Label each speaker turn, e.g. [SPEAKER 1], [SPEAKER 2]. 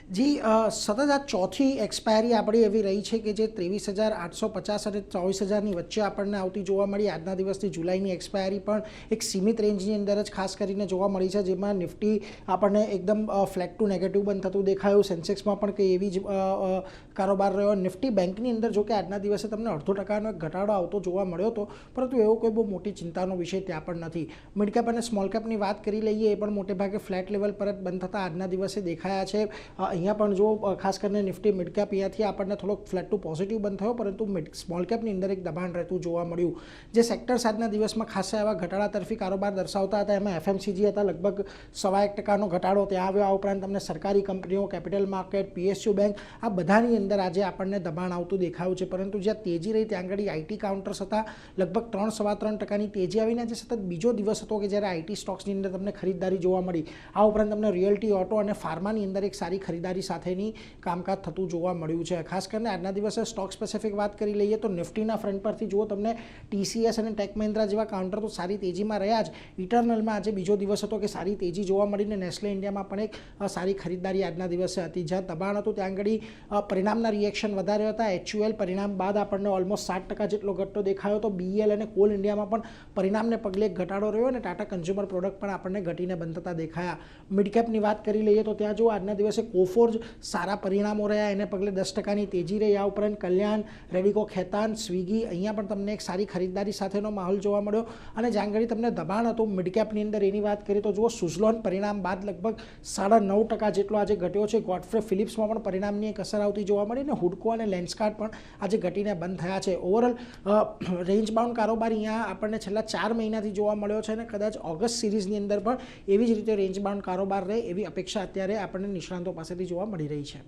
[SPEAKER 1] જી સતત આ ચોથી એક્સપાયરી આપણી એવી રહી છે કે જે 23,850 અને 24,000ની વચ્ચે આપણને આવતી જોવા મળી. આજના દિવસથી જુલાઈની એક્સપાયરી પણ એક સીમિત રેન્જની અંદર જ ખાસ કરીને જોવા મળી છે, જેમાં નિફ્ટી આપણને એકદમ ફ્લેટ ટુ નેગેટિવ બંધ થતું દેખાયું. સેન્સેક્સમાં પણ કંઈ એવી જ કારોબાર રહ્યો. નિફ્ટી બેંકની અંદર જો કે આજના દિવસે તમને 0.5% એક ઘટાડો આવતો જોવા મળ્યો હતો, પરંતુ એવો કોઈ બહુ મોટી ચિંતાનો વિષય ત્યાં પણ નથી. મિડ કેપ અને સ્મોલ કેપની વાત કરી લઈએ, એ પણ મોટે ભાગે ફ્લેટ લેવલ પર જ બંધ થતા આજના દિવસે દેખાયા છે. અહીંયા પણ જો ખાસ કરીને નિફ્ટી મિડ કેપ અહીંયાથી આપણને થોડોક ફ્લેટ ટુ પોઝિટિવ બંધ થયો, પરંતુ સ્મોલ કેપની અંદર એક દબાણ રહેતું જોવા મળ્યું. જે સેક્ટર્સ આજના દિવસમાં ખાસા એવા ઘટાડા તરફી કારોબાર દર્શાવતા હતા, એમાં એફએમસીજી હતા, લગભગ 1.25% ઘટાડો ત્યાં આવ્યો. આ ઉપરાંત તમને સરકારી કંપનીઓ, કેપિટલ માર્કેટ, પીએસયુ બેંક, આ બધાની અંદર આજે આપણને દબાણ આવતું દેખાયું છે. પરંતુ જ્યાં તેજી રહી ત્યાં આગળ આઈટી કાઉન્ટર્સ હતા, લગભગ 3-3.25% તેજી આવીને આજે સતત બીજો દિવસ હતો કે જ્યારે આઈટી સ્ટોક્સની અંદર તમને ખરીદદારી જોવા મળી. આ ઉપરાંત તમને રિયલ્ટી, ઓટો અને ફાર્માની અંદર એક સારી ખરીદારી સાથેની કામકાજ થતું જોવા મળ્યું છે. ખાસ કરીને આજના દિવસે સ્ટોક સ્પેસિફિક વાત કરી લઈએ તો નિફ્ટીના ફ્રન્ટ પરથી જુઓ તમને ટીસીએસ અને ટેક મહિન્દ્રા જેવા કાઉન્ટર તો સારી તેજીમાં રહ્યા જ. ઇટરનલમાં આજે બીજો દિવસ હતો કે સારી તેજી જોવા મળીને નેસ્લે ઇન્ડિયામાં પણ એક સારી ખરીદદારી આજના દિવસે હતી. જ્યાં દબાણ હતું ત્યાં આગળ પરિણામના રિએક્શન વધારે હતા. એચયુએલ પરિણામ બાદ આપણને ઓલમોસ્ટ 7% જેટલો ઘટતો દેખાયો હતો. બીએલ અને કોલ ઇન્ડિયામાં પણ પરિણામને પગલે ઘટાડો રહ્યો અને ટાટા કન્ઝ્યુમર પ્રોડક્ટ પણ આપણને ઘટીને બંધ થતા દેખાયા. મિડકેપની વાત કરી લઈએ તો ત્યાં જો આજના દિવસે કોફોર્જ સારા પરિણામો રહ્યા, એને પગલે 10%ની તેજી રહી. આ ઉપરાંત કલ્યાણ, રેડિકો ખૈતાન, સ્વિગી, અહીંયા પણ તમને એક સારી ખરીદદારી સાથેનો માહોલ જોવા મળ્યો. અને જ્યાં આગળ તમને દબાણ હતું મિડકેપની અંદર એની વાત કરીએ તો જુઓ સુઝલોન પરિણામ બાદ લગભગ 9.5% જેટલો આજે ઘટ્યો છે. ગોડફ્રે ફિલિપ્સમાં પણ પરિણામની એક અસર આવતી જોવા મળી અને હુડકો અને લેન્સકાર્ટ પણ આજે ઘટીને બંધ થયા છે. ઓવરઓલ રેન્જ બાઉન્ડ કારોબાર અહીંયા આપણને છેલ્લા 4 મહિનાથી જોવા મળ્યો છે અને કદાચ ઓગસ્ટ સિરીઝની અંદર પણ એવી જ રીતે રેન્જ બાઉન્ડ કારોબાર રહે એવી અપેક્ષા અત્યારે આપણને નિષ્ણાંતો પાસેથી જોવા મળી રહી છે.